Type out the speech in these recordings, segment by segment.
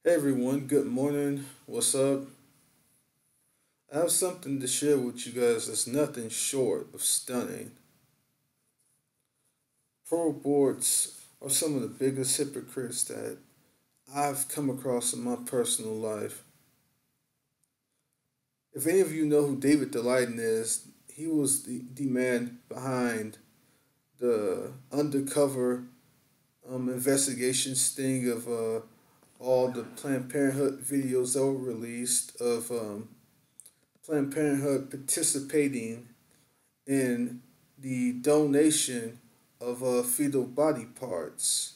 Hey everyone, good morning. What's up? I have something to share with you guys that's nothing short of stunning. Pro-aborts are some of the biggest hypocrites that I've come across in my personal life. If any of you know who David Daleiden is, he was the man behind the undercover investigation sting of all the Planned Parenthood videos that were released of Planned Parenthood participating in the donation of fetal body parts.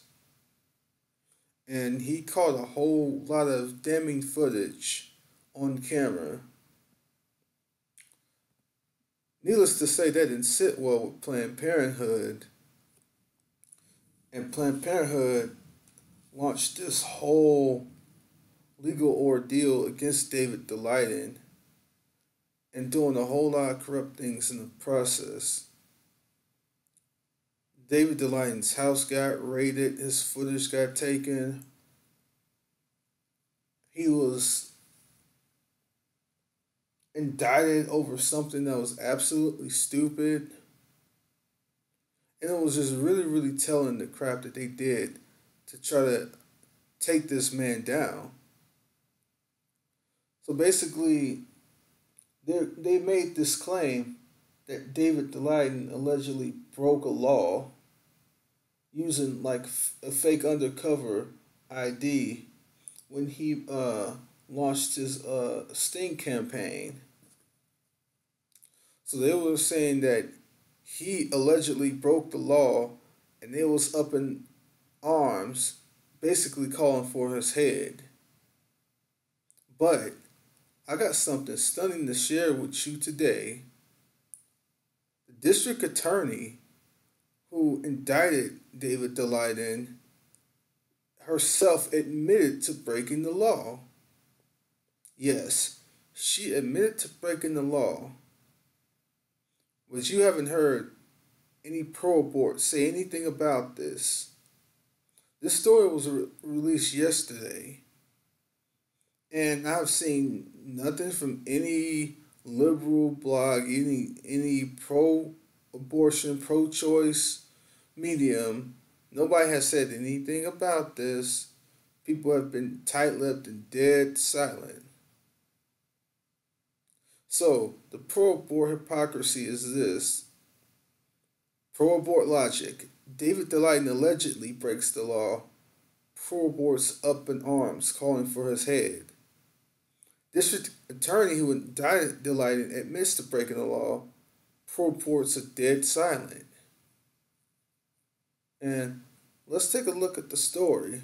And he caught a whole lot of damning footage on camera. Needless to say, that didn't sit well with Planned Parenthood. And Planned Parenthood launched this whole legal ordeal against David Daleiden and doing a whole lot of corrupt things in the process. David Daleiden's house got raided, his footage got taken. He was indicted over something that was absolutely stupid. And it was just really, really telling the crap that they did to try to take this man down. So basically, they made this claim that David Daleiden allegedly broke a law using like a fake undercover ID when he launched his sting campaign. So they were saying that he allegedly broke the law, and they was up in arms, basically calling for his head. But I got something stunning to share with you today. The district attorney who indicted David Daleiden herself admitted to breaking the law. Yes, she admitted to breaking the law. But you haven't heard any pro-abort say anything about this. This story was released yesterday, and I've seen nothing from any liberal blog, any pro-abortion, pro-choice medium. Nobody has said anything about this. People have been tight-lipped and dead silent. So, the pro-abort hypocrisy is this. Pro-abort logic. David Daleiden allegedly breaks the law. Pro-abort's up in arms, calling for his head. District attorney who indicted Daleiden admits to breaking the law. Pro-abort's are dead silent. And let's take a look at the story.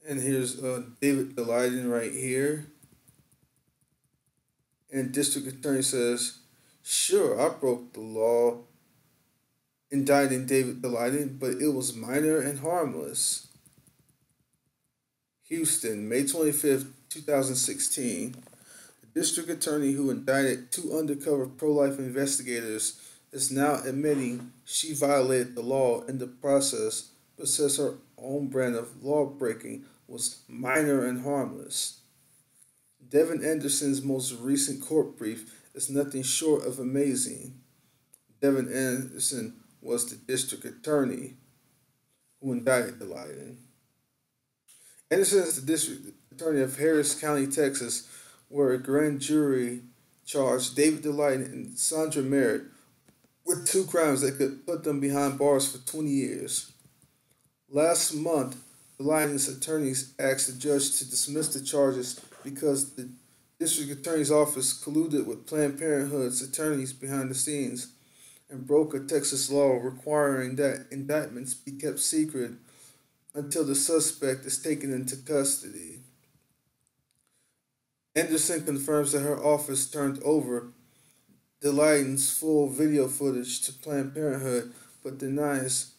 And here's David Daleiden right here. And district attorney says, "Sure, I broke the law indicting David Daleiden, but it was minor and harmless." Houston, May 25th, 2016. The district attorney who indicted two undercover pro-life investigators is now admitting she violated the law in the process, but says her own brand of law breaking was minor and harmless. Devin Anderson's most recent court brief is nothing short of amazing. Devin Anderson was the district attorney who indicted Daleiden. Anderson is the district attorney of Harris County, Texas, where a grand jury charged David Daleiden and Sandra Merritt with two crimes that could put them behind bars for 20 years. Last month, Daleiden's attorneys asked the judge to dismiss the charges because the district attorney's office colluded with Planned Parenthood's attorneys behind the scenes and broke a Texas law requiring that indictments be kept secret until the suspect is taken into custody. Anderson confirms that her office turned over Daleiden's full video footage to Planned Parenthood, but denies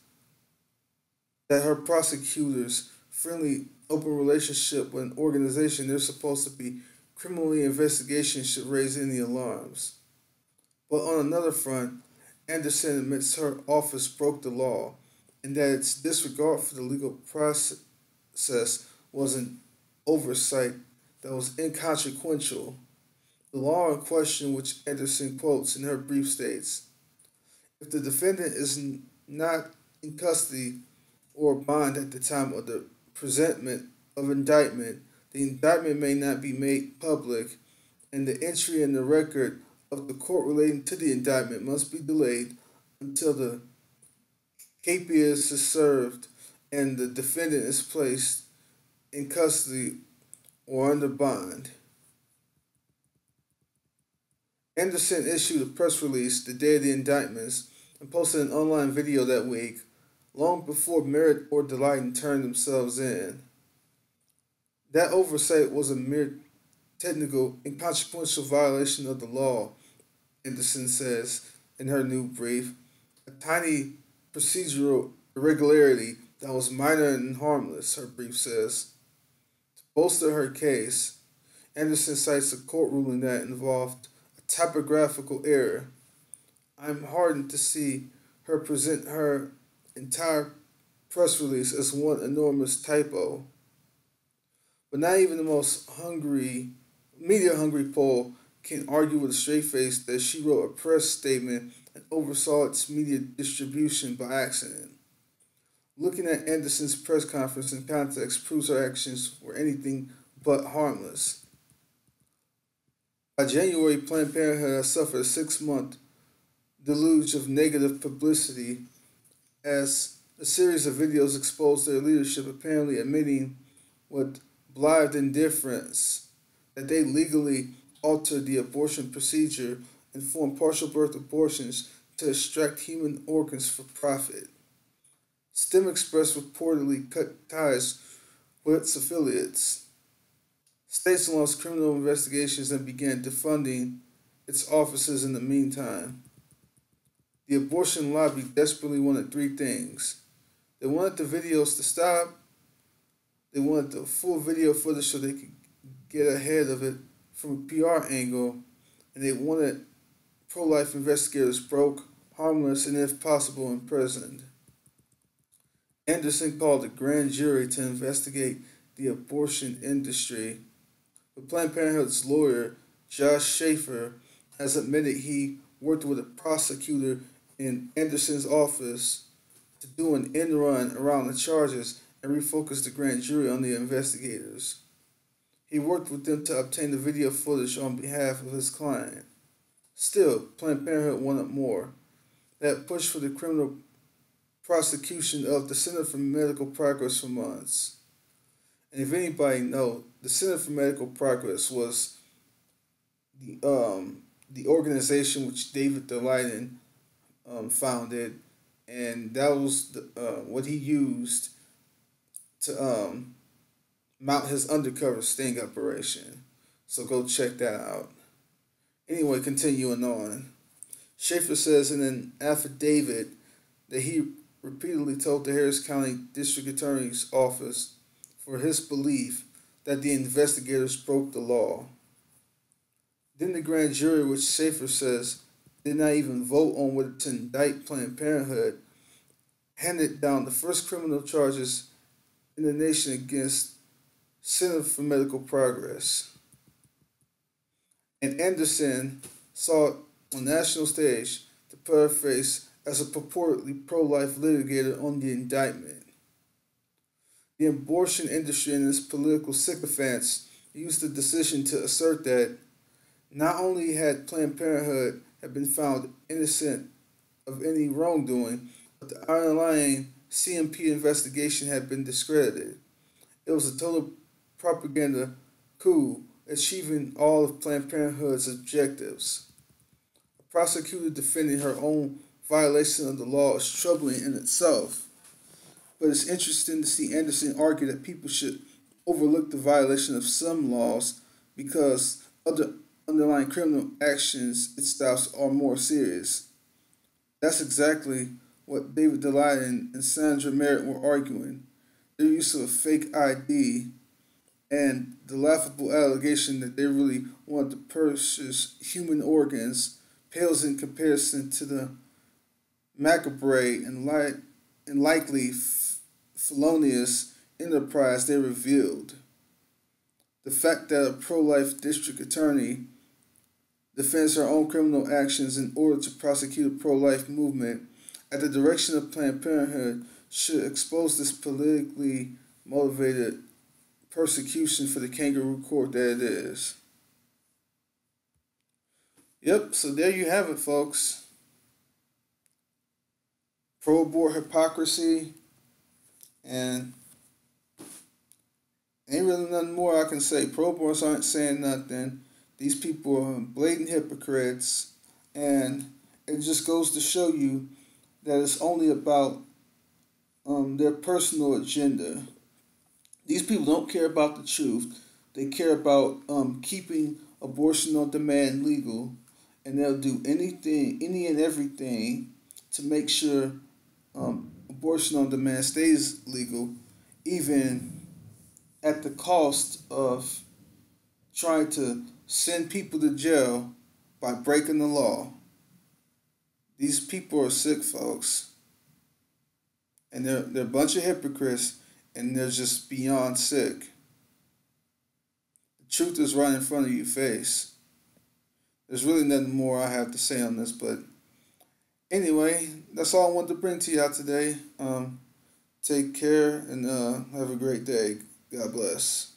that her prosecutors' friendly, open relationship with an organization they're supposed to be criminally investigating should raise any alarms. But on another front, Anderson admits her office broke the law and that its disregard for the legal process was an oversight that was inconsequential. The law in question, which Anderson quotes in her brief, states if the defendant is not in custody or bond at the time of the presentment of indictment, the indictment may not be made public, and the entry in the record of the court relating to the indictment must be delayed until the capias is served and the defendant is placed in custody or under bond. Anderson issued a press release the day of the indictments and posted an online video that week, long before Merritt or Daleiden turned themselves in. That oversight was a mere technical, inconsequential violation of the law, Anderson says in her new brief, a tiny procedural irregularity that was minor and harmless, her brief says. To bolster her case, Anderson cites a court ruling that involved a typographical error. I'm heartened to see her present her entire press release as one enormous typo. But not even the most media hungry poll can argue with a straight face that she wrote a press statement and oversaw its media distribution by accident. Looking at Anderson's press conference in context proves her actions were anything but harmless. By January, Planned Parenthood has suffered a 6-month deluge of negative publicity as a series of videos exposed their leadership apparently admitting with blithe indifference that they legally altered the abortion procedure and formed partial birth abortions to extract human organs for profit. STEM Express reportedly cut ties with its affiliates. States launched criminal investigations and began defunding its offices in the meantime. The abortion lobby desperately wanted 3 things. They wanted the videos to stop, they wanted the full video footage so they could get ahead of it from a PR angle, and they wanted pro-life investigators broke, harmless, and if possible imprisoned. Anderson called a grand jury to investigate the abortion industry, but Planned Parenthood's lawyer, Josh Schaefer, has admitted he worked with a prosecutor in Anderson's office to do an end run around the charges and refocus the grand jury on the investigators. He worked with them to obtain the video footage on behalf of his client. Still, Planned Parenthood wanted more. They had pushed for the criminal prosecution of the Center for Medical Progress for months. And if anybody knows, the Center for Medical Progress was the organization which David Daleiden founded, and that was what he used to mount his undercover sting operation. So go check that out. Anyway, continuing on. Schaefer says in an affidavit that he repeatedly told the Harris County District Attorney's Office for his belief that the investigators broke the law. Then the grand jury, which Schaefer says did not even vote on whether to indict Planned Parenthood, handed down the first criminal charges in the nation against Center for Medical Progress. And Anderson sought on national stage to put her face as a purportedly pro-life litigator on the indictment. The abortion industry and its political sycophants used the decision to assert that not only had Planned Parenthood had been found innocent of any wrongdoing, but the underlying CMP investigation had been discredited. It was a total propaganda coup, achieving all of Planned Parenthood's objectives. A prosecutor defending her own violation of the law is troubling in itself, but it's interesting to see Anderson argue that people should overlook the violation of some laws because other underlying criminal actions itself are more serious. That's exactly what David Daleiden and Sandra Merritt were arguing. Their use of a fake ID and the laughable allegation that they really wanted to purchase human organs pales in comparison to the macabre and and likely felonious enterprise they revealed. The fact that a pro-life district attorney defends her own criminal actions in order to prosecute a pro-life movement at the direction of Planned Parenthood should expose this politically motivated persecution for the kangaroo court that it is. Yep, so there you have it, folks. Pro-abort hypocrisy, and ain't really nothing more I can say. Pro-aborts aren't saying nothing. These people are blatant hypocrites, and it just goes to show you that it's only about their personal agenda. These people don't care about the truth. They care about keeping abortion on demand legal, and they'll do anything, any and everything to make sure abortion on demand stays legal, even at the cost of trying to send people to jail by breaking the law. These people are sick, folks, and they're a bunch of hypocrites, and they're just beyond sick. The truth is right in front of your face. There's really nothing more I have to say on this, but anyway, that's all I wanted to bring to y'all today. Take care and have a great day. God bless.